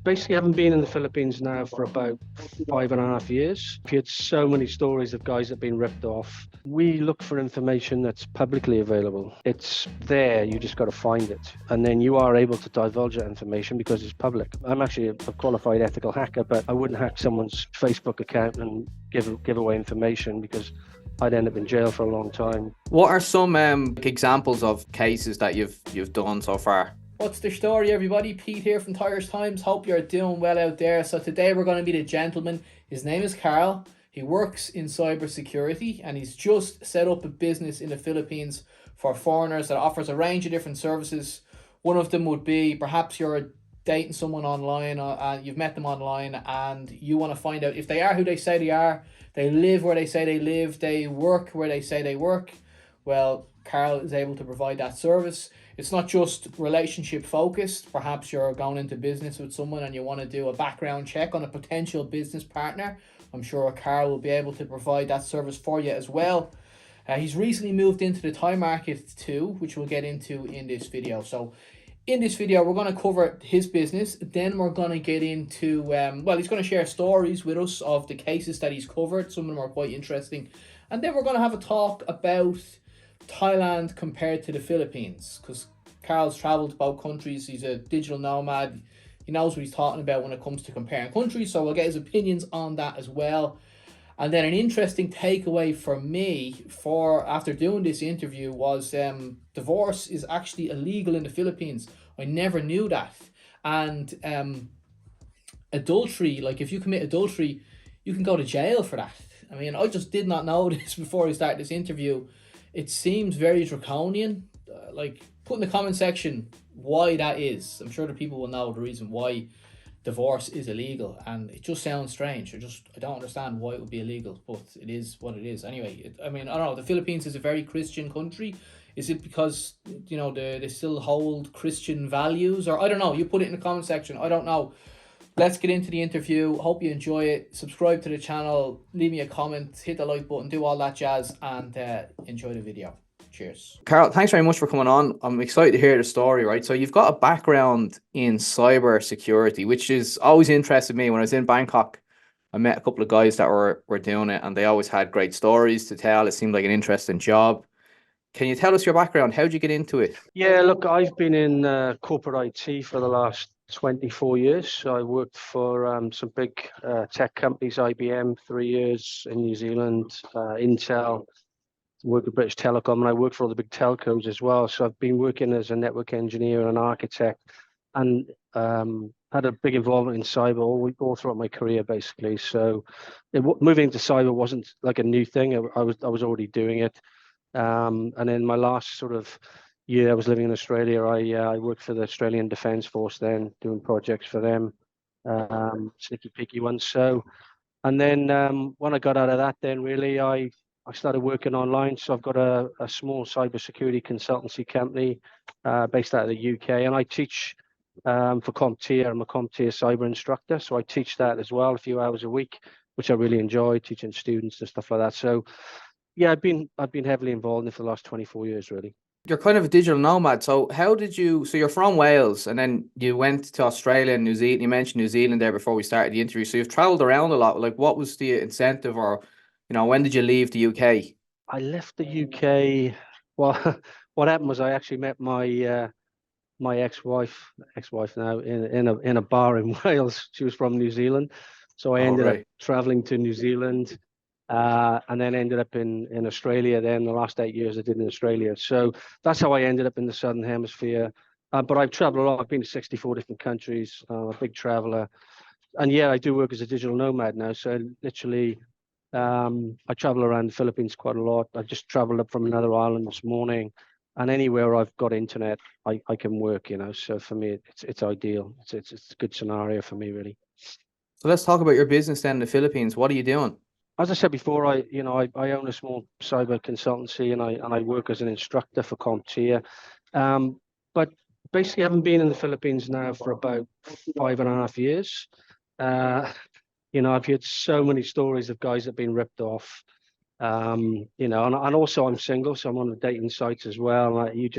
Basically haven't been in the Philippines now for about 5.5 years. I've heard so many stories of guys that have been ripped off. We look for information that's publicly available. It's there, you just got to find it. And then you are able to divulge that information because it's public. I'm actually a qualified ethical hacker, but I wouldn't hack someone's Facebook account and give away information because I'd end up in jail for a long time. What are some examples of cases that you've done so far? What's the story, everybody? Pete here from Thairish Times. Hope you're doing well out there. So today we're going to meet a gentleman. His name is Carl. He works in cybersecurity and he's just set up a business in the Philippines for foreigners that offers a range of different services. One of them would be perhaps you're dating someone online, you've met them online, and you want to find out if they are who they say they are, they live where they say they live, they work where they say they work. Well, Carl is able to provide that service. It's not just relationship focused. Perhaps you're going into business with someone and you want to do a background check on a potential business partner. I'm sure Carl will be able to provide that service for you as well. He's recently moved into the Thai market too, which we'll get into in this video. So in this video, we're going to cover his business. Then we're going to get into, well, he's going to share stories with us of the cases that he's covered. Some of them are quite interesting. And then we're going to have a talk about Thailand compared to the Philippines, because Carl's traveled to both countries. He's a digital nomad. He knows what he's talking about when it comes to comparing countries, so we'll get his opinions on that as well. And then an interesting takeaway for me after doing this interview was divorce is actually illegal in the Philippines. I never knew that. And adultery, like if you commit adultery, you can go to jail for that. I mean, I just did not know this before I started this interview. It seems very draconian. Like, put in the comment section why that is. I'm sure the people will know the reason why divorce is illegal, and it just sounds strange. I don't understand why it would be illegal, but it is what it is. Anyway, I mean, I don't know. The Philippines is a very Christian country. Is it because, you know, they still hold Christian values, or I don't know? You put it in the comment section. I don't know. Let's get into the interview. Hope you enjoy it. Subscribe to the channel, leave me a comment, hit the like button, do all that jazz, and enjoy the video. Cheers. Carl, thanks very much for coming on. I'm excited to hear the story, right? So you've got a background in cyber security, which is always interested me. When I was in Bangkok, I met a couple of guys that were doing it, and they always had great stories to tell. It seemed like an interesting job. Can you tell us your background? How'd you get into it? Yeah, look, I've been in corporate IT for the last 24 years. So I worked for some big tech companies, IBM, 3 years in New Zealand, Intel, worked with British Telecom, and I worked for all the big telcos as well. So I've been working as a network engineer and an architect, and had a big involvement in cyber all throughout my career, basically. So moving to cyber wasn't like a new thing. I was already doing it. And then my last sort of year I was living in Australia, I worked for the Australian Defence Force then, doing projects for them, sneaky peeky ones. So, and then when I got out of that, then really I started working online. So I've got a small cybersecurity consultancy company based out of the UK, and I teach for CompTIA. I'm a CompTIA cyber instructor, so I teach that as well, a few hours a week, which I really enjoy, teaching students and stuff like that. So yeah, I've been heavily involved in it for the last 24 years, really. You're kind of a digital nomad. So how did you, so you're from Wales and then you went to Australia and New Zealand. You mentioned New Zealand there before we started the interview. So you've traveled around a lot. Like, what was the incentive, or, you know, when did you leave the UK? I left the UK. Well, what happened was I actually met my my ex-wife now in a bar in Wales. She was from New Zealand. So I ended up traveling to New Zealand. And then ended up in Australia. Then the last 8 years I did in Australia. So that's how I ended up in the Southern Hemisphere. But I've traveled a lot. I've been to 64 different countries. I'm a big traveler. And yeah, I do work as a digital nomad now. So literally, I travel around the Philippines quite a lot. I just traveled up from another island this morning. And anywhere I've got internet, I can work, you know. So for me, it's ideal. It's a good scenario for me, really. So let's talk about your business then in the Philippines. What are you doing? As I said before, I own a small cyber consultancy, and I work as an instructor for CompTIA. But basically, I haven't been in the Philippines now for about 5.5 years. You know, I've heard so many stories of guys that have been ripped off. You know, and also I'm single, so I'm on the dating sites as well. You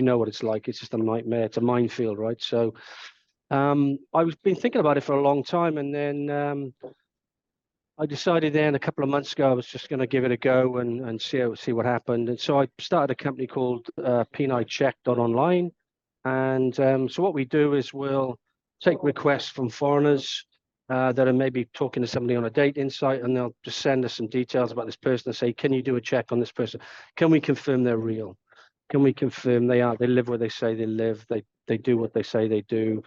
know what it's like. It's just a nightmare. It's a minefield, right? So I've been thinking about it for a long time, and then I decided then a couple of months ago I was just going to give it a go and see what happened. And so I started a company called P9Check.online. And so what we do is we'll take requests from foreigners that are maybe talking to somebody on a dating site, and they'll just send us some details about this person and say, can you do a check on this person? Can we confirm they're real? Can we confirm they live where they say they live? They do what they say they do.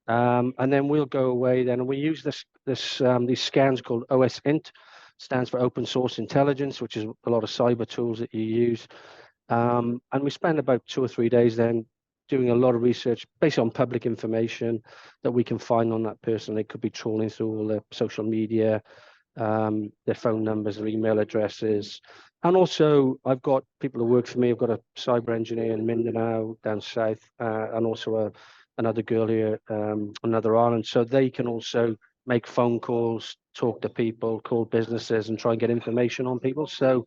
And then we'll go away then, and we use these scans called OSINT, stands for Open Source Intelligence, which is a lot of cyber tools that you use. And we spend about 2 or 3 days then doing a lot of research based on public information that we can find on that person. They could be trawling through all their social media, their phone numbers, their email addresses. And also, I've got people who work for me. I've got a cyber engineer in Mindanao down south, and also another girl here, another Ireland. So they can also make phone calls, talk to people, call businesses, and try and get information on people. So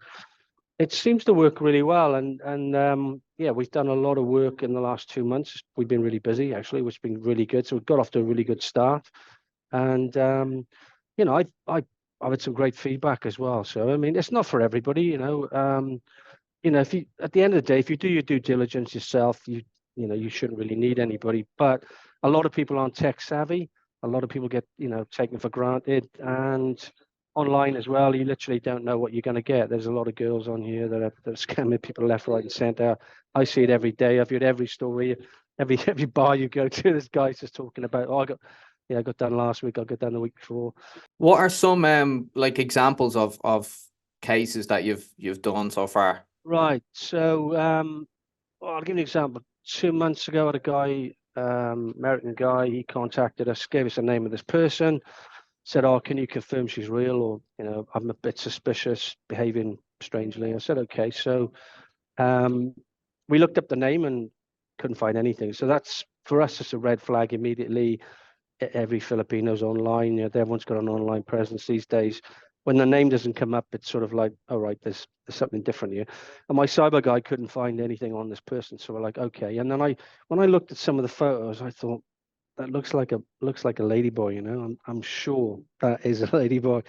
it seems to work really well. And yeah, we've done a lot of work in the last 2 months. We've been really busy, actually, which has been really good. So we've got off to a really good start. And you know, I've had some great feedback as well. So I mean, it's not for everybody, you know. If you, at the end of the day, if you do your due diligence yourself, you know, you shouldn't really need anybody. But a lot of people aren't tech savvy. A lot of people get, you know, taken for granted. And online as well, you literally don't know what you're going to get. There's a lot of girls on here that are scamming people left, right, and center. I see it every day. I've heard every story, every bar you go to. This guy's just talking about, oh, I got done last week. I got done the week before. What are some like examples of cases that you've done so far? Right. So well, I'll give you an example. 2 months ago, I had a guy, American guy. He contacted us, gave us the name of this person, said, "Oh, can you confirm she's real?" Or, you know, "I'm a bit suspicious, behaving strangely." I said, "Okay." So we looked up the name and couldn't find anything. So that's, for us, it's a red flag immediately. Every Filipino's online. You know, everyone's got an online presence these days. When the name doesn't come up, it's sort of like, all right, there's something different here. And my cyber guy couldn't find anything on this person, so we're like, okay. And then when I looked at some of the photos, I thought, that looks like a ladyboy. You know, I'm sure that is a ladyboy.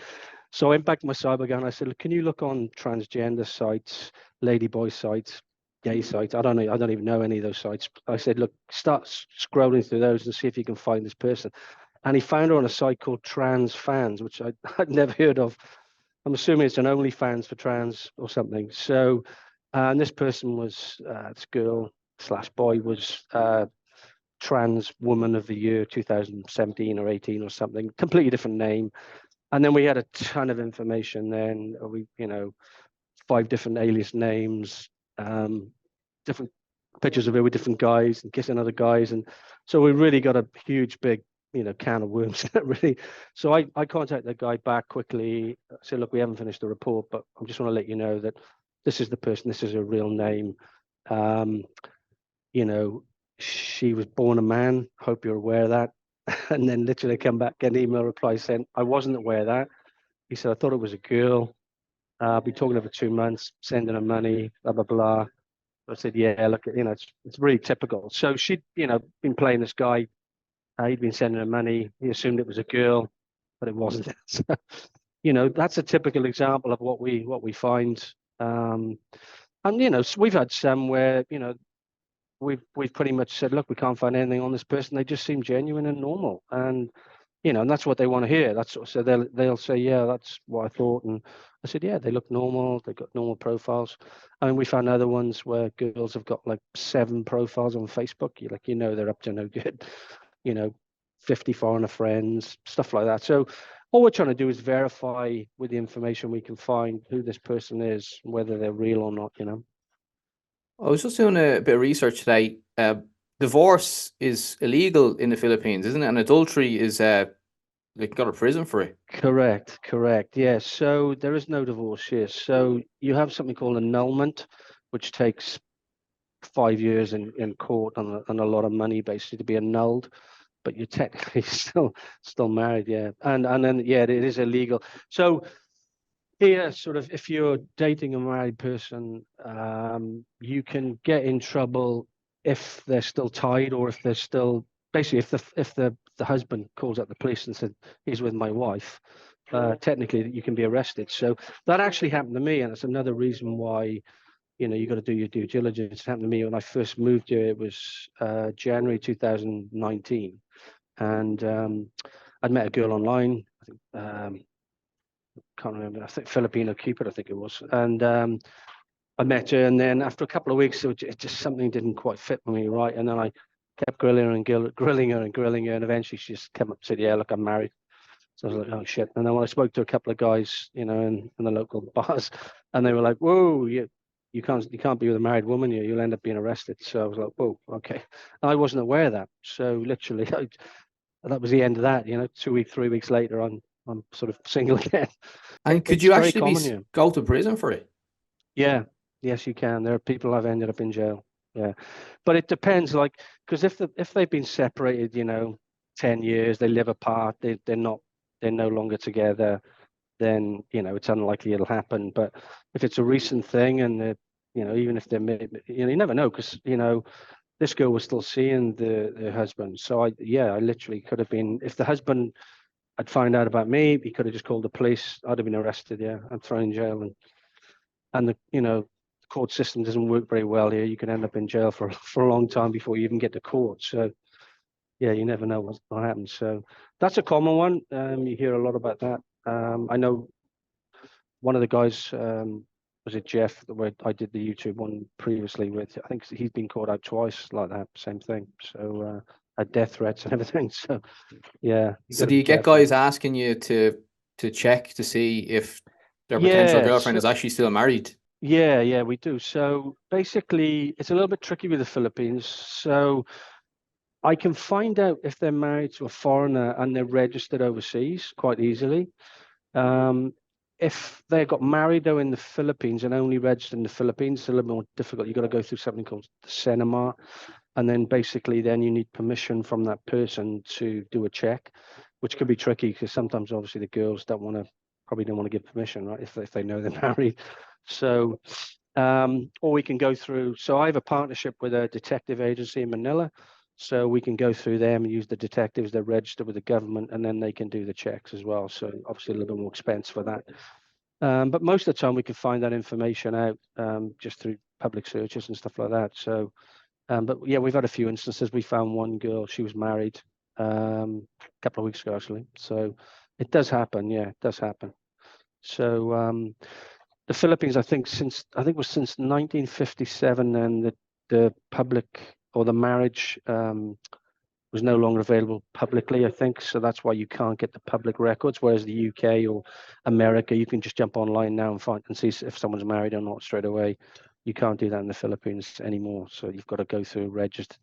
So I went back to my cyber guy and I said, look, can you look on transgender sites, ladyboy sites, gay sites? I don't know. I don't even know any of those sites. I said, look, start scrolling through those and see if you can find this person. And he found her on a site called Trans Fans, which I'd never heard of. I'm assuming it's an OnlyFans for trans or something. So, and this person was, this girl / boy was Trans Woman of the Year 2017 or 18 or something, completely different name. And then we had a ton of information then. We, you know, 5 different alias names, different pictures of her with different guys and kissing other guys. And so we really got a huge, big, you know, can of worms, really. So I contacted the guy back quickly. I said, look, we haven't finished the report, but I just want to let you know that this is the person, this is her real name. You know, she was born a man. Hope you're aware of that. And then literally come back, get an email reply saying, I wasn't aware of that. He said, I thought it was a girl. I've been talking over 2 months, sending her money, blah, blah, blah. I said, yeah, look, you know, it's really typical. So she'd, you know, been playing this guy. He'd been sending her money. He assumed it was a girl, but it wasn't. So, you know, that's a typical example of what we find. And, you know, we've had some where, you know, we've pretty much said, look, we can't find anything on this person. They just seem genuine and normal. And, you know, and that's what they want to hear. That's what, so they'll say, yeah, that's what I thought. And I said, yeah, they look normal. They've got normal profiles. I mean, we found other ones where girls have got like 7 profiles on Facebook. You know, they're up to no good. You know, 50 foreigner friends, stuff like that. So all we're trying to do is verify with the information we can find who this person is, whether they're real or not, you know. I was just doing a bit of research today. Divorce is illegal in the Philippines, isn't it? And adultery is they can go to prison for it. Correct. Yes. So there is no divorce here. So you have something called annulment, which takes 5 years in court and a lot of money basically to be annulled. But you're technically still married, yeah. And then yeah, it is illegal. So here, sort of, if you're dating a married person, you can get in trouble if they're still tied or if they're still basically, if the husband calls up the police and said he's with my wife, technically you can be arrested. So that actually happened to me, and it's another reason why, you know, you got to do your due diligence. It happened to me when I first moved here. It was January 2019, and I'd met a girl online. I think can't remember. I think Filipino Cupid, I think it was, and I met her, and then after a couple of weeks, it just something didn't quite fit with me, right? And then I kept grilling her and grilling her and grilling her, and eventually she just came up and said, "Yeah, look, I'm married." So I was like, "Oh shit!" And then when I spoke to a couple of guys, you know, in the local bars, and they were like, "Whoa, you can't be with a married woman. You'll end up being arrested." So I was like, "Whoa, okay." And I wasn't aware of that. So literally, that was the end of that. You know, 3 weeks later, I'm sort of single again. And could It's you very actually common here. go to prison for it? Yeah, yes, you can. There are people I've ended up in jail. Yeah, but it depends. Like, because if they've been separated, you know, 10 years, they live apart, they're no longer together, then you know it's unlikely it'll happen. But if it's a recent thing, and they're, you know, even if they're, you know, you never know, because you know this girl was still seeing the husband. So I literally could have been, if the husband had found out about me, he could have just called the police. I'd have been arrested. Yeah, and thrown in jail, and the, you know, the court system doesn't work very well here. You can end up in jail for a long time before you even get to court. So yeah, you never know what happens. So that's a common one. You hear a lot about that. I know one of the guys, was it Jeff, where I did the YouTube one previously with, I think he's been caught out twice like that, same thing. So had death threats and everything. So yeah. So do you get guys asking you to check to see if their potential girlfriend is actually still married? Yeah, we do. So basically, it's a little bit tricky with the Philippines. So I can find out if they're married to a foreigner and they're registered overseas quite easily. If they got married though in the Philippines and only registered in the Philippines, it's a little more difficult. You've got to go through something called the cinema, and then basically then you need permission from that person to do a check, which could be tricky because sometimes obviously the girls probably don't want to give permission, right? If they know they're married. So, or we can go through. So I have a partnership with a detective agency in Manila. So we can go through them and use the detectives. They're registered with the government, and then they can do the checks as well. So obviously a little bit more expense for that. But most of the time we can find that information out just through public searches and stuff like that. So, but yeah, we've had a few instances. We found one girl, she was married a couple of weeks ago, actually. So it does happen. Yeah, it does happen. So the Philippines, I think it was since 1957, and the public or the marriage was no longer available publicly, I think. So that's why you can't get the public records. Whereas the UK or America, you can just jump online now and find and see if someone's married or not straight away. You can't do that in the Philippines anymore. So you've got to go through a registered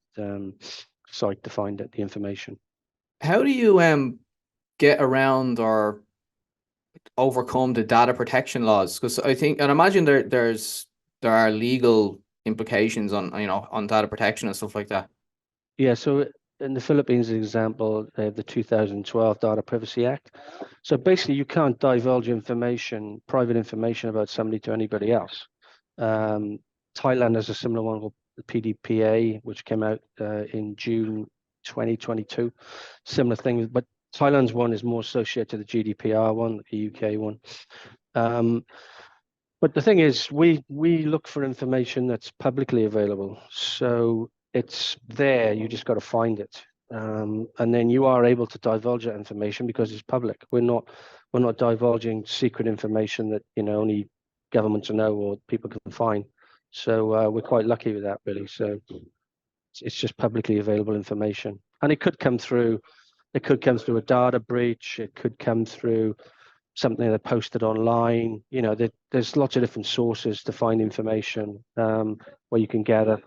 site to find the information. How do you get around or overcome the data protection laws? Because I think, and imagine there are legal implications on, you know, on data protection and stuff like that. Yeah, so in the Philippines example, they have the 2012 Data Privacy Act. So basically, you can't divulge information, private information about somebody to anybody else. Thailand has a similar one called the PDPA, which came out in June 2022. Similar thing, but Thailand's one is more associated to the GDPR one, the UK one. But the thing is, we look for information that's publicly available. So it's there, you just got to find it. And then you are able to divulge that information because it's public. We're not divulging secret information that, you know, only governments know or people can find. So we're quite lucky with that, really. So it's just publicly available information, and it could come through a data breach. It could come through something that posted online. You know, there's lots of different sources to find information where you can gather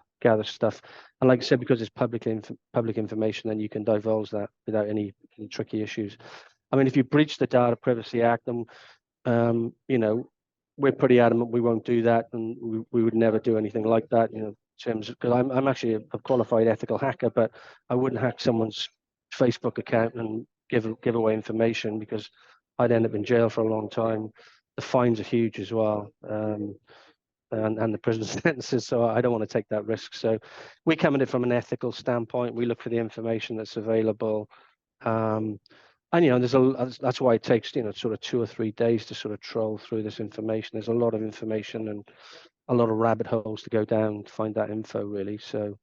stuff. And like I said, because it's public information, then you can divulge that without any tricky issues. I mean, if you breach the Data Privacy Act, then you know, we're pretty adamant we won't do that, and we would never do anything like that. You know, in terms of, because I'm actually a qualified ethical hacker, but I wouldn't hack someone's Facebook account and give away information, because I'd end up in jail for a long time. The fines are huge as well. and the prison sentences. So I don't want to take that risk. So we come at it from an ethical standpoint. We look for the information that's available. And that's why it takes sort of 2 or 3 days to sort of troll through this information. There's a lot of information and a lot of rabbit holes to go down to find that info, really. So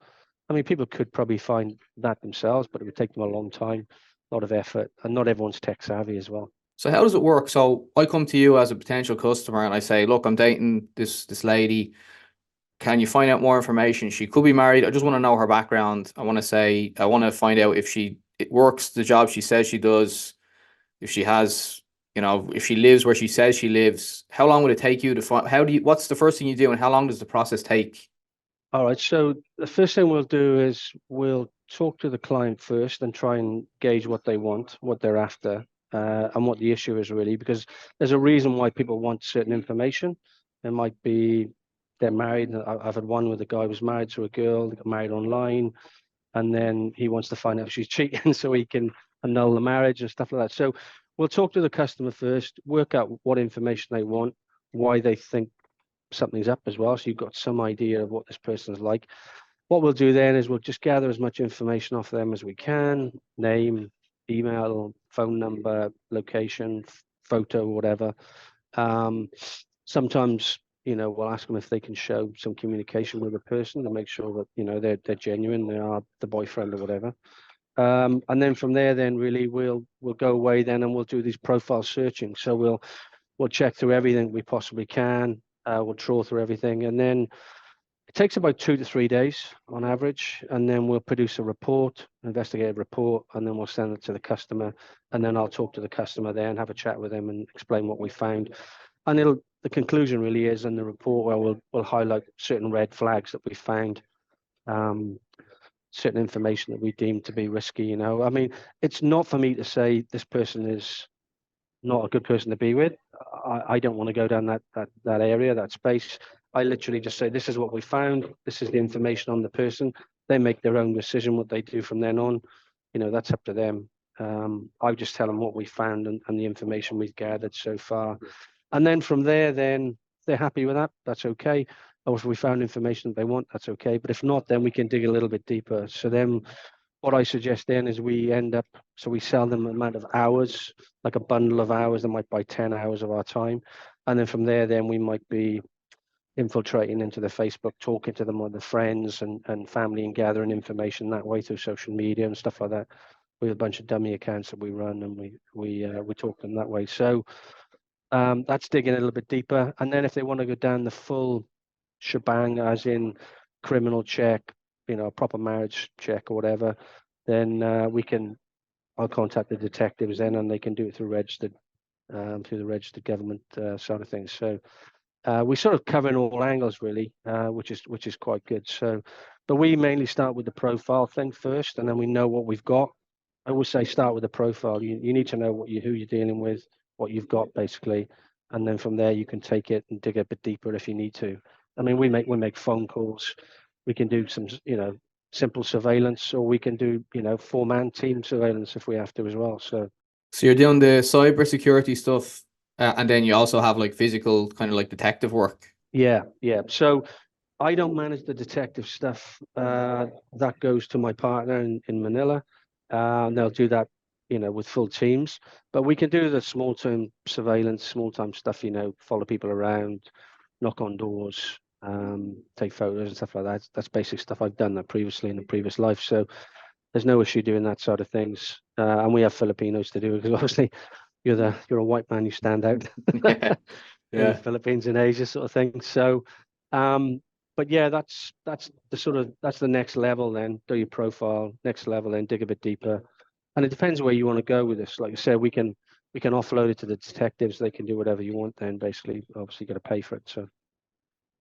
I mean, people could probably find that themselves, but it would take them a long time, a lot of effort, and not everyone's tech savvy as well. So how does it work? So I come to you as a potential customer and I say, look, I'm dating this lady. Can you find out more information? She could be married. I just want to know her background. I want to find out if it works the job she says she does, if she has, if she lives where she says she lives. How long would it take you to find, what's the first thing you do and how long does the process take? All right. So the first thing we'll do is we'll talk to the client first and try and gauge what they want, what they're after, and what the issue is really, because there's a reason why people want certain information. It might be they're married. I've had one where the guy was married to a girl, they got married online, and then he wants to find out if she's cheating so he can annul the marriage and stuff like that. So we'll talk to the customer first, work out what information they want, why they think something's up as well. So you've got some idea of what this person's like. What we'll do then is we'll just gather as much information off them as we can, name, email, phone number, location, photo, whatever. Sometimes, we'll ask them if they can show some communication with the person to make sure that, they're genuine, they are the boyfriend or whatever. And then from there, then really we'll go away then and we'll do these profile searching. So we'll check through everything we possibly can. We'll trawl through everything, and then it takes about 2 to 3 days on average. And then we'll produce a report, investigative report, and then we'll send it to the customer. And then I'll talk to the customer there and have a chat with them and explain what we found. And the conclusion really is in the report where we'll highlight certain red flags that we found, certain information that we deem to be risky. I mean, it's not for me to say this person is not a good person to be with. I don't want to go down that area, that space. I literally just say, this is what we found. This is the information on the person. They make their own decision what they do from then on. That's up to them. I just tell them what we found and the information we've gathered so far. And then from there, then they're happy with that. That's okay. Or if we found information that they want, that's okay. But if not, then we can dig a little bit deeper. So then what I suggest then is we sell them an amount of hours, like a bundle of hours. They might buy 10 hours of our time. And then from there, then we might be infiltrating into the Facebook, talking to them with their friends and family and gathering information that way through social media and stuff like that. We have a bunch of dummy accounts that we run and we talk to them that way. So that's digging a little bit deeper. And then if they want to go down the full shebang, as in criminal check, a proper marriage check or whatever, then I'll contact the detectives then, and they can do it through the registered government side of things. So we sort of cover in all angles really, which is quite good. So, but we mainly start with the profile thing first, and then we know what we've got. I always say start with the profile. You need to know who you're dealing with, what you've got basically, and then from there you can take it and dig a bit deeper if you need to. I mean, we make phone calls. We can do some, simple surveillance, or we can do, 4-man team surveillance if we have to as well. So you're doing the cybersecurity stuff, and then you also have like physical kind of like detective work. Yeah. So I don't manage the detective stuff. That goes to my partner in Manila. And they'll do that, with full teams. But we can do the small-term surveillance, small-time stuff, follow people around, knock on doors, take photos and stuff like that. That's basic stuff. I've done that previously in a previous life, so there's no issue doing that sort of things. And we have Filipinos to do it, because obviously you're a white man, you stand out. Yeah. In the Philippines and Asia sort of thing. So, but yeah, that's the next level. Then do your profile, next level, then dig a bit deeper. And it depends where you want to go with this. Like I said, we can offload it to the detectives. They can do whatever you want. Then basically, obviously, got to pay for it. So.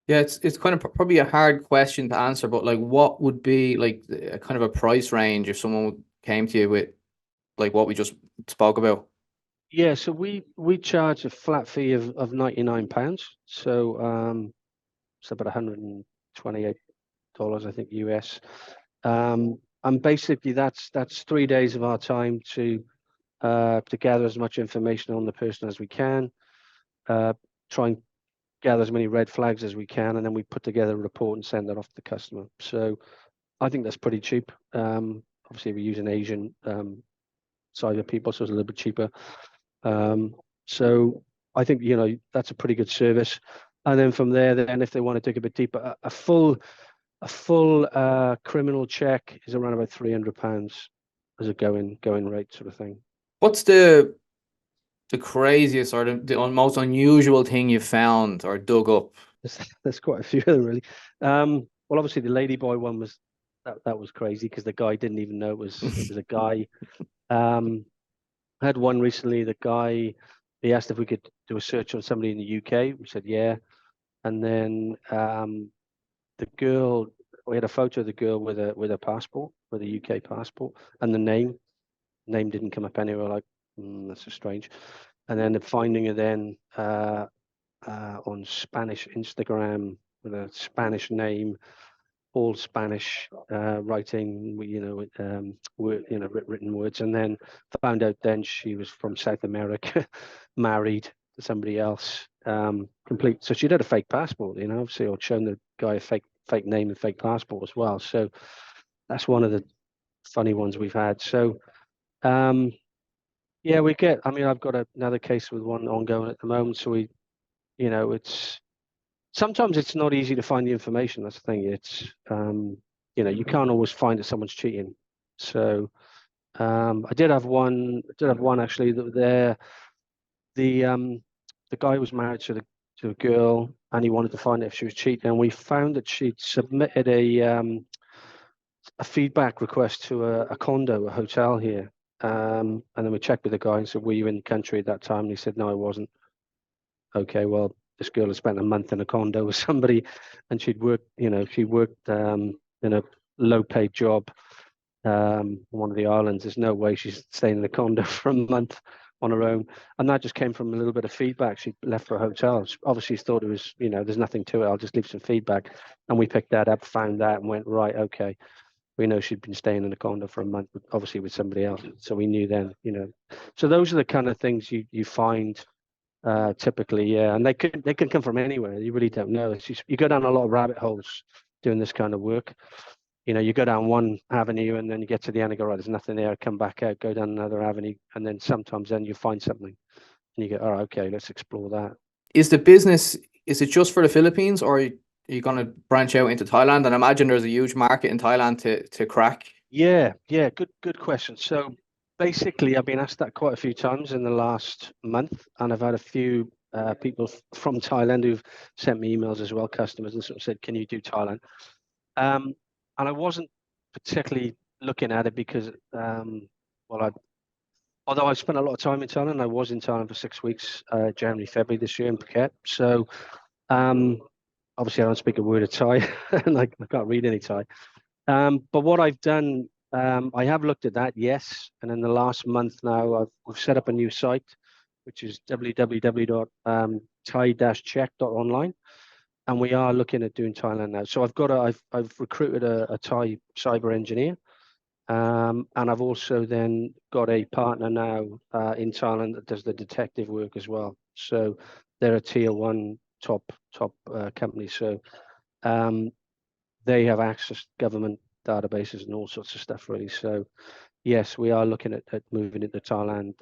Yeah, it's kind of probably a hard question to answer, but like, what would be like a kind of a price range if someone came to you with like what we just spoke about? Yeah, so we charge a flat fee of £99. So it's about $128, I think, US. And basically that's 3 days of our time to gather as much information on the person as we can, try and gather as many red flags as we can, and then we put together a report and send that off to the customer. So I think that's pretty cheap. Obviously, we're using Asian cyber people, so it's a little bit cheaper. So I think, you know, that's a pretty good service. And then from there, then if they want to dig a bit deeper, a full criminal check is around about £300 as a going rate sort of thing. What's the craziest or the most unusual thing you found or dug up? There's quite a few of them, really. Well, obviously the ladyboy one was that was crazy because the guy didn't even know it was a guy. I had one recently. The guy, he asked if we could do a search on somebody in the UK. We said yeah, and then the girl, we had a photo of the girl with a passport, with a UK passport, and the name didn't come up anywhere. Like, that's so strange. And then finding her then on Spanish Instagram with a Spanish name, all Spanish writing, written words, and then found out then she was from South America, married to somebody else. Complete. So she'd had a fake passport, you know, obviously, or shown the guy a fake name and fake passport as well. So that's one of the funny ones we've had. So yeah, we get. I mean, I've got another case with one ongoing at the moment. So we, you know, sometimes it's not easy to find the information. That's the thing. It's you know, you can't always find that someone's cheating. So I did have one actually that the guy was married to a girl, and he wanted to find out if she was cheating, and we found that she'd submitted a feedback request to a condo, a hotel here. And then we checked with the guy and said, were you in the country at that time? And he said, no, I wasn't. Okay, well, this girl had spent a month in a condo with somebody, and she worked in a low-paid job on one of the islands. There's no way she's staying in a condo for a month on her own. And that just came from a little bit of feedback. She left for a hotel. Obviously, she thought it was, you know, there's nothing to it. I'll just leave some feedback. And we picked that up, found that, and went, right, okay. We know she'd been staying in a condo for a month, obviously with somebody else. So we knew then, you know. So those are the kind of things you find typically, yeah. And they can come from anywhere. You really don't know. It's just, you go down a lot of rabbit holes doing this kind of work. You know, you go down one avenue and then you get to the end and go, right, there's nothing there. Come back out, go down another avenue, and then sometimes then you find something, and you go, all right, okay, let's explore that. Is the business, is it just for the Philippines, or are you going to branch out into Thailand? And I imagine there's a huge market in Thailand to crack. Yeah, good question. So basically, I've been asked that quite a few times in the last month, and I've had a few people from Thailand who've sent me emails as well, customers, and sort of said, can you do Thailand? And I wasn't particularly looking at it because, although I spent a lot of time in Thailand, I was in Thailand for 6 weeks, January, February this year in Phuket. So obviously I don't speak a word of Thai, and I can't read any Thai. But what I've done, I have looked at that, yes. And in the last month now, we've set up a new site, which is www.thai-check.online. And we are looking at doing Thailand now. So I've recruited a Thai cyber engineer. And I've also then got a partner now in Thailand that does the detective work as well. So they're a tier one top company. So they have access to government databases and all sorts of stuff, really. So yes, we are looking at moving into the Thailand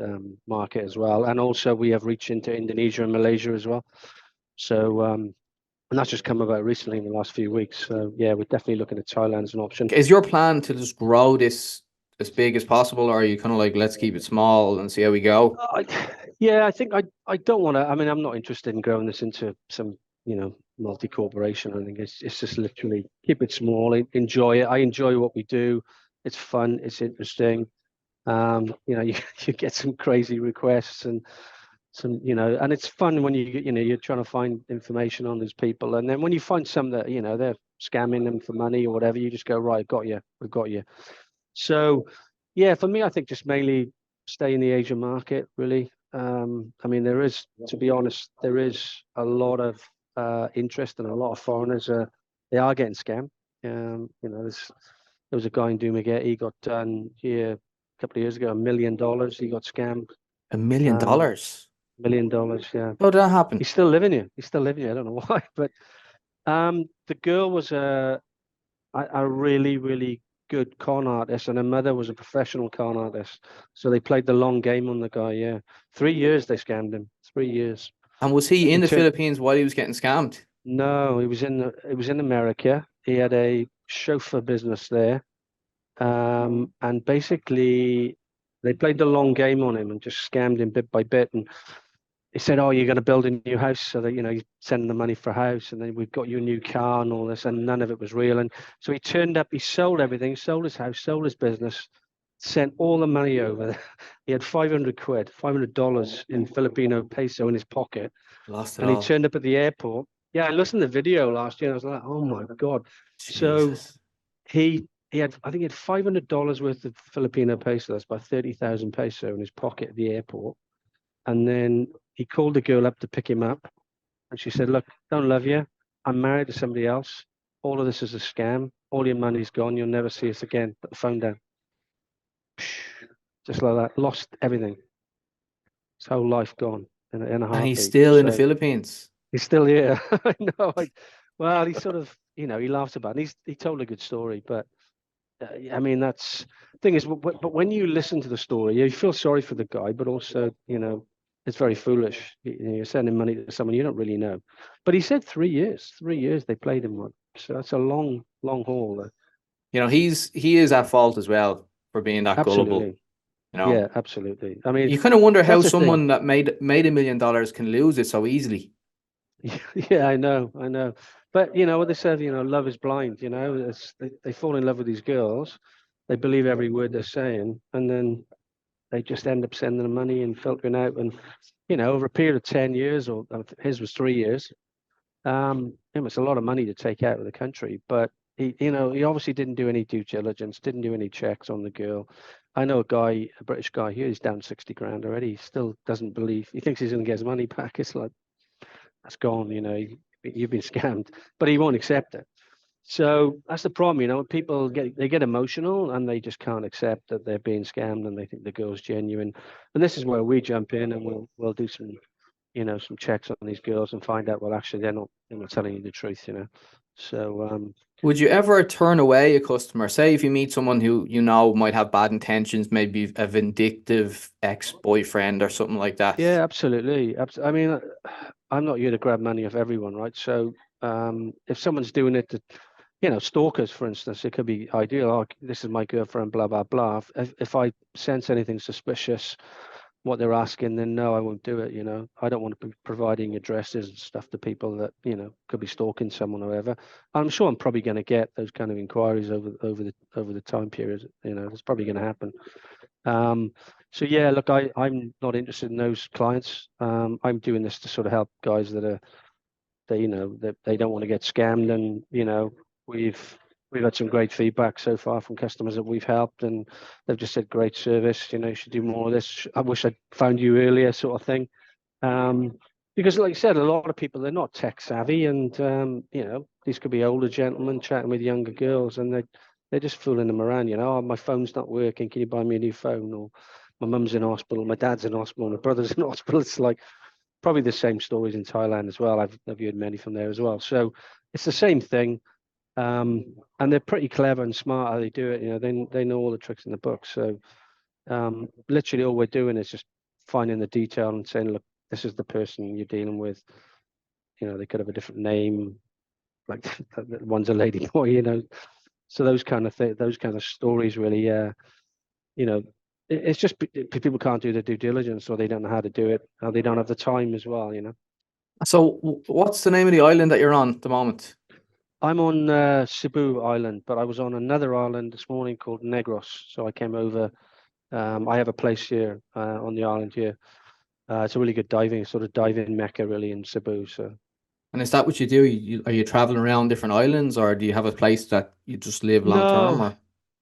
market as well. And also we have reached into Indonesia and Malaysia as well. So and that's just come about recently in the last few weeks. So yeah, we're definitely looking at Thailand as an option. Is your plan to just grow this as big as possible, or are you kind of like, let's keep it small and see how we go? Yeah, I think I don't want to. I mean, I'm not interested in growing this into some, you know, multi-corporation. I think it's just literally keep it small, enjoy it. I enjoy what we do. It's fun. It's interesting. You know, you get some crazy requests and some, you know, and it's fun when you're trying to find information on these people, and then when you find some that, you know, they're scamming them for money or whatever, you just go, right, we've got you. So yeah, for me, I think just mainly stay in the Asian market, really. I mean, to be honest, there is a lot of interest, and a lot of foreigners they are getting scammed. You know, there was a guy in Dumaguete, he got done here a couple of years ago, $1 million. He got scammed. $1 million? $1 million. Yeah, How did that happen? he's still living here. He's still living here. I don't know why, but the girl was a really, really good con artist, and her mother was a professional con artist. So they played the long game on the guy. Yeah, 3 years they scammed him. 3 years. And was he in the turned Philippines while he was getting scammed? No, it was in America. He had a chauffeur business there. And basically they played the long game on him and just scammed him bit by bit. And he said, "Oh, you're going to build a new house, so that you send the money for a house, and then we've got you a new car and all this." And none of it was real. And so he turned up. He sold everything, sold his house, sold his business, sent all the money over. He had 500 quid, $500 in Filipino peso in his pocket, Lost it and he all. turned up at the airport. Yeah, I listened to the video last year. And I was like, "Oh my God!" So Jesus. he had, I think he had $500 worth of Filipino peso. That's about 30,000 peso in his pocket at the airport. And then he called the girl up to pick him up, and she said, "Look, don't love you. I'm married to somebody else. All of this is a scam. All your money's gone. You'll never see us again. Put the phone down." Just like that, lost everything. His whole life gone in a And he's heartbeat. still in the So Philippines. he's still here. I know. Well, he sort of, he laughs about it. He told a good story, but I mean, that's thing is, but when you listen to the story, you feel sorry for the guy, but also, it's very foolish. You're sending money to someone you don't really know. But he said 3 years. 3 years they played him one. So that's a long, long haul. He is at fault as well for being that gullible. Absolutely. Yeah, absolutely. I mean, You kind of wonder how that's the thing. someone that made $1 million can lose it so easily. Yeah, I know. But what they said, love is blind. They fall in love with these girls, they believe every word they're saying, and then they just end up sending the money and filtering out. And over a period of 10 years, or his was 3 years, it's a lot of money to take out of the country. But he obviously didn't do any due diligence, didn't do any checks on the girl. I know a British guy here, he's down 60 grand already. He still doesn't believe, he thinks he's going to get his money back. It's like, that's gone, you've been scammed, but he won't accept it. So that's the problem, people get emotional and they just can't accept that they're being scammed, and they think the girl's genuine. And this is where we jump in, and we'll do some some checks on these girls and find out, well, actually they're not telling you the truth. So would you ever turn away a customer? Say if you meet someone who might have bad intentions, maybe a vindictive ex-boyfriend or something like that. Yeah, absolutely. I mean, I'm not here to grab money off everyone, right? So if someone's doing it to stalkers, for instance, it could be ideal. Oh, this is my girlfriend, blah, blah, blah. If I sense anything suspicious, what they're asking, then no, I won't do it. I don't want to be providing addresses and stuff to people that, could be stalking someone or whatever. I'm sure I'm probably going to get those kind of inquiries over the time period. It's probably going to happen. So yeah, look, I'm not interested in those clients. I'm doing this to sort of help guys that they don't want to get scammed, and we've had some great feedback so far from customers that we've helped, and they've just said great service. You should do more of this. I wish I'd found you earlier, sort of thing. Because like you said, a lot of people, they're not tech savvy, and these could be older gentlemen chatting with younger girls, and they're just fooling them around. Oh, my phone's not working. Can you buy me a new phone? Or my mum's in hospital, my dad's in hospital, my brother's in hospital. It's like probably the same stories in Thailand as well. I've heard many from there as well. So it's the same thing. And they're pretty clever and smart how they do it. They know all the tricks in the book. So literally all we're doing is just finding the detail and saying, look, this is the person you're dealing with. They could have a different name, like one's a lady boy, so those kind of stories really, it's just people can't do the due diligence, or they don't know how to do it, or they don't have the time as well. So what's the name of the island that you're on at the moment? I'm on Cebu Island, but I was on another island this morning called Negros. So I came over. I have a place here on the island here. It's a really good sort of diving mecca, really, in Cebu. So. And is that what you do? Are you traveling around different islands, or do you have a place that you just live long term? Or?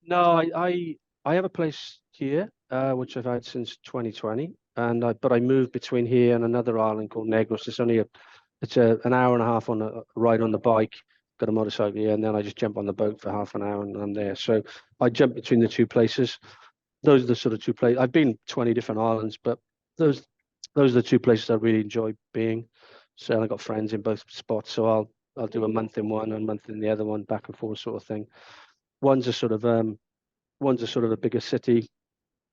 No, I have a place here, which I've had since 2020, but I moved between here and another island called Negros. It's only an hour and a half on a ride on the bike. Got a motorcycle here, and then I just jump on the boat for half an hour and I'm there. So I jump between the two places. Those are the sort of two places. I've been 20 different islands, but those those are the two places I really enjoy being. So I've got friends in both spots, so I'll do a month in one and a month in the other one, back and forth sort of thing. One's a sort of a bigger city.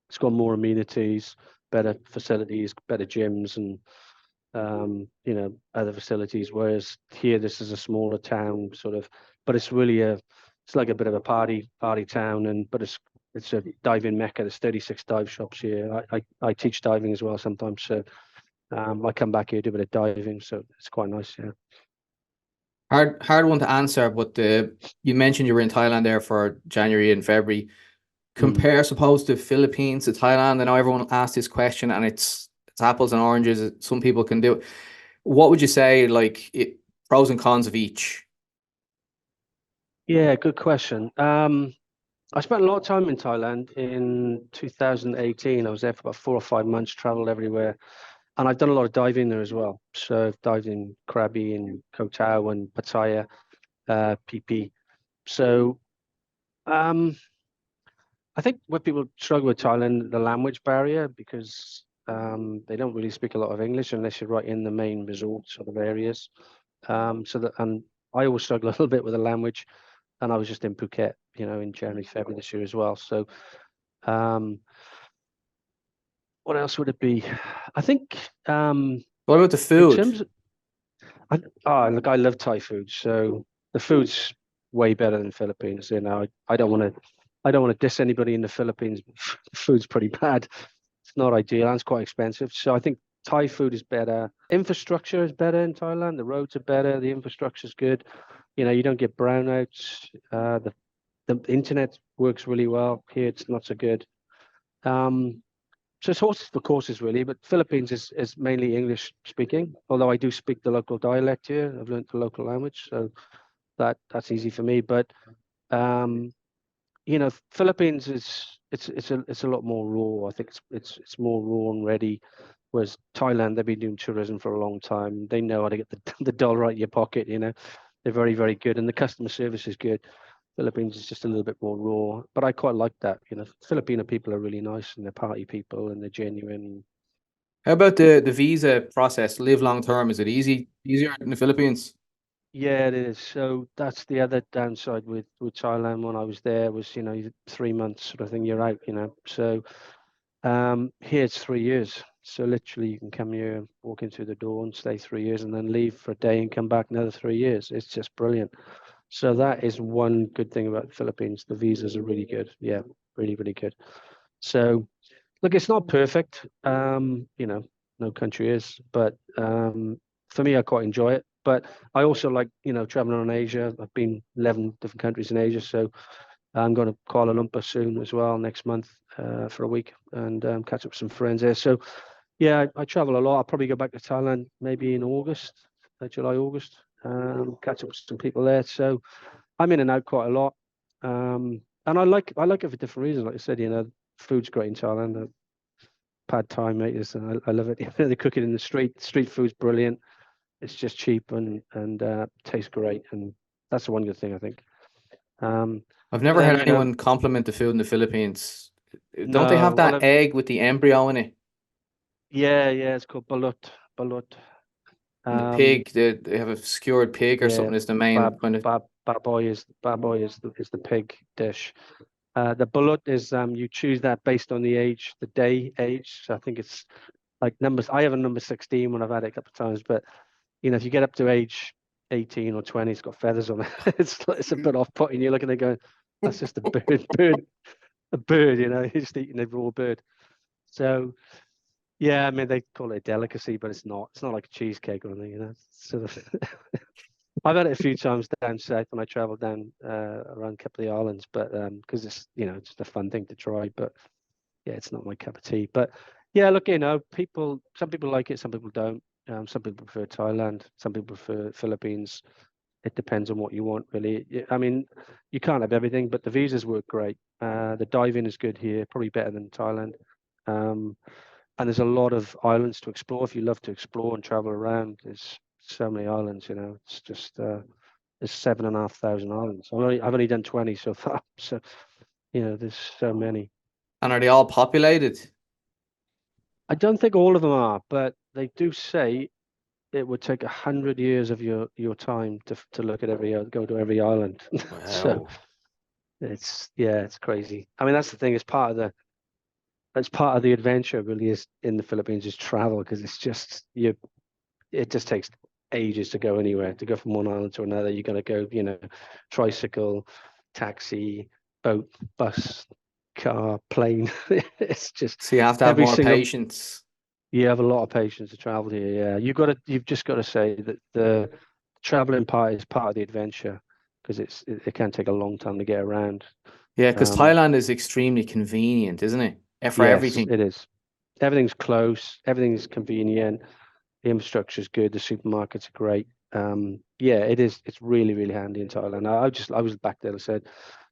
It's got more amenities, better facilities, better gyms, and other facilities. Whereas here, this is a smaller town, sort of, but it's really it's like a bit of a party town, but it's a diving mecca. There's 36 dive shops here. I teach diving as well sometimes, so I come back here, do a bit of diving, so it's quite nice. Yeah. Hard one to answer, but you mentioned you were in Thailand there for January and February. Compare, suppose, the Philippines to Thailand. I know everyone asks this question, and it's apples and oranges. Some people can do it. What would you say, like, pros and cons of each? Yeah, good question. I spent a lot of time in Thailand in 2018. I was there for about 4 or 5 months, traveled everywhere. And I've done a lot of diving there as well. So I've dived in Krabi and Koh Tao and Pattaya, PP. So I think where people struggle with Thailand, the language barrier, because they don't really speak a lot of English unless you're right in the main resort sort of areas. And I always struggle a little bit with the language. And I was just in Phuket, in January, February this year as well. So what else would it be? I think What about the in food? terms of, look, I love Thai food. So the food's way better than Philippines. I don't want to diss anybody in the Philippines. The food's pretty bad. It's not ideal and it's quite expensive. So I think Thai food is better. Infrastructure is better in Thailand. The roads are better. The infrastructure is good. You don't get brownouts. The internet works really well. Here it's not so good. So it's horses for courses really, but Philippines is mainly English speaking, although I do speak the local dialect here. I've learned the local language, so that's easy for me. But Philippines it's a lot more raw. I think it's more raw and ready. Whereas Thailand, they've been doing tourism for a long time. They know how to get the dollar out of your pocket. They're very, very good, and the customer service is good. Philippines is just a little bit more raw, but I quite like that. Filipino people are really nice and they're party people and they're genuine. How about the visa process? Live long term, is it easier in the Philippines? Yeah, it is. So that's the other downside with Thailand when I was there was, 3 months sort of thing, you're out, So here it's 3 years. So literally you can come here, walk in through the door and stay 3 years and then leave for a day and come back another 3 years. It's just brilliant. So that is one good thing about the Philippines. The visas are really good. Yeah, really, really good. So look, it's not perfect. No country is, but for me, I quite enjoy it. But I also like, traveling around Asia. I've been 11 different countries in Asia. So I'm going to Kuala Lumpur soon as well next month for a week and catch up with some friends there. So yeah, I travel a lot. I'll probably go back to Thailand maybe in August, July, August, catch up with some people there. So I'm in and out quite a lot. And I like it for different reasons. Like I said, food's great in Thailand. Pad Thai, mate, I love it. They cook it in the street. Street food's brilliant. It's just cheap and tastes great. And that's the one good thing, I think. I've never then, had anyone compliment the food in the Philippines. Don't they have no, that egg with the embryo in it? yeah, it's called balut. And the pig, they have a skewered pig or Yeah, something is the main kind of. baboy is the pig dish. The balut is you choose that based on the age, the day age. So I think it's like numbers. I have a number 16 when I've had it a couple of times, but if you get up to age 18 or 20, it's got feathers on it. It's a bit off-putting. You're looking at it going, that's just a bird. You're just eating a raw bird. So yeah, I mean they call it a delicacy, but it's not. It's not like a cheesecake or anything. Sort of. I've had it a few times down south when I traveled down around a couple of the islands, but because it's it's just a fun thing to try. But yeah, it's not my cup of tea. But yeah, look, some people like it, some people don't. Some people prefer Thailand, some people prefer Philippines. It depends on what you want, really. I mean, you can't have everything, but the visas work great. The diving is good here, probably better than Thailand. And there's a lot of islands to explore. If you love to explore and travel around, there's so many islands. It's just there's 7,500 islands. I've only done 20 so far, so there's so many. And are they all populated? I don't think all of them are, but they do say it would take 100 years of your time to look at go to every island. So Wow. it's crazy. I mean, that's the thing. It's part of the adventure. Really, is in the Philippines is travel, because it's just it just takes ages to go anywhere. To go from one island to another, you're gonna go, tricycle, taxi, boat, bus, car, plane. It's just So you have to have every more single. patience. You have a lot of patience to travel here. Yeah, you've just got to say that the traveling part is part of the adventure, because it can take a long time to get around. Yeah, because Um, Thailand is extremely convenient, isn't it? For yes, everything. it is. Everything's close. Everything's convenient. The infrastructure is good. The supermarkets are great. Yeah, it is. It's really, really handy in Thailand. I was back there. I said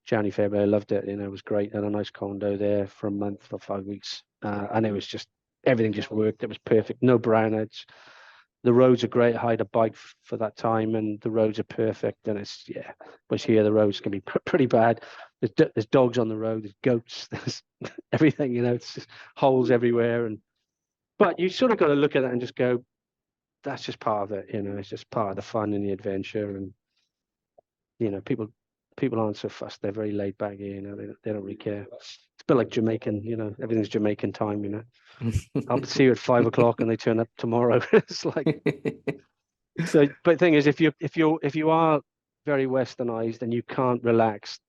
January, February. I loved it. It was great. Had a nice condo there for a month or 5 weeks, and it was just everything just worked. It was perfect. No brownouts. The roads are great. I had a bike for that time, and the roads are perfect. And but here the roads can be pretty bad. There's dogs on the road. There's goats. There's everything. It's just holes everywhere. But you sort of got to look at that and just go, that's just part of it. It's just part of the fun and the adventure. And people aren't so fussed. They're very laid back here. They don't really care. It's a bit like Jamaican. Everything's Jamaican time. I'll see you at 5 o'clock, and they turn up tomorrow. It's like so. But the thing is, if you are very westernized and you can't relax,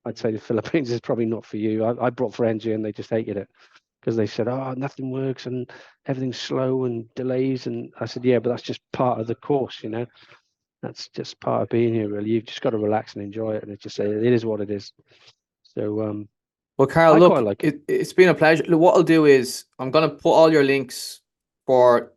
I'd say the Philippines is probably not for you. I brought friends here and they just hated it, because they said, "Oh, nothing works and everything's slow and delays." And I said, "Yeah, but that's just part of the course. That's just part of being here. Really, you've just got to relax and enjoy it, and it is what it is." So Well, Carl, I look, quite like it. it's been a pleasure. Look, what I'll do is I'm gonna put all your links for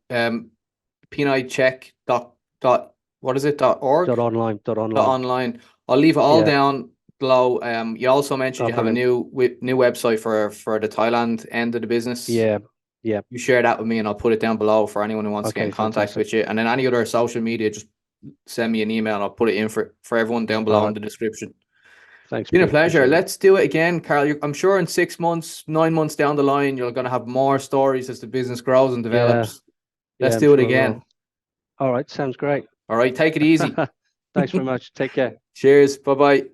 dot what is it .org .online. .online. I'll leave it all Yeah. down below. You also mentioned Oh, you have a brilliant. new website for the Thailand end of the business. Yeah. Yeah. You share that with me, and I'll put it down below for anyone who wants to get in Okay. contact Fantastic. with you. And then any other social media, just send me an email, and I'll put it in for everyone down All below in right. the description. Thanks, Been a Pete. pleasure. Appreciate it. Let's do it again, Carl. I'm sure in 6 months, 9 months down the line, you're going to have more stories as the business grows and Yeah. develops. Yeah. Let's I'm do it sure I again. will. All right. Sounds great. All right. Take it easy. Thanks very much. Take care. Cheers. Bye bye.